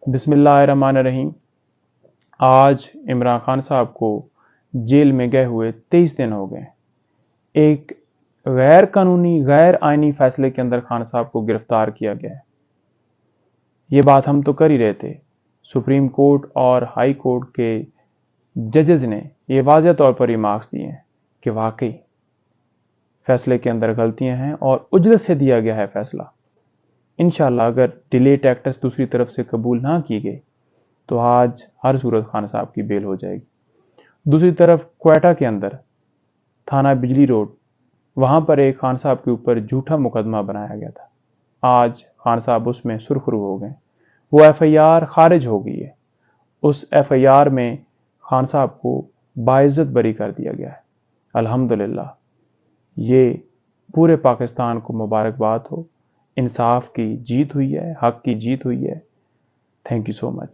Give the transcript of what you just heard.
बिस्मिल्लाहिर्रहमानिर्रहीम। आज इमरान खान साहब को जेल में गए हुए 23 दिन हो गए। एक गैर कानूनी गैर आइनी फैसले के अंदर खान साहब को गिरफ्तार किया गया है। ये बात हम तो कर ही रहे थे। सुप्रीम कोर्ट और हाई कोर्ट के जजेस ने ये वाज़ेह तौर पर रिमार्क्स दिए हैं कि वाकई फैसले के अंदर गलतियां हैं और उजरत से दिया गया है फैसला। इंशाल्लाह अगर डिले टैक्टिस दूसरी तरफ से कबूल ना की गई तो आज हर सूरत खान साहब की बेल हो जाएगी। दूसरी तरफ क्वेटा के अंदर थाना बिजली रोड, वहां पर एक खान साहब के ऊपर झूठा मुकदमा बनाया गया था। आज खान साहब उसमें सुरखरू हो गए, वो FIR खारिज हो गई है। उस FIR में खान साहब को बाइज्जत बरी कर दिया गया है। अल्हम्दुलिल्लाह, ये पूरे पाकिस्तान को मुबारकबाद हो। इंसाफ की जीत हुई है, हक की जीत हुई है। Thank you so much.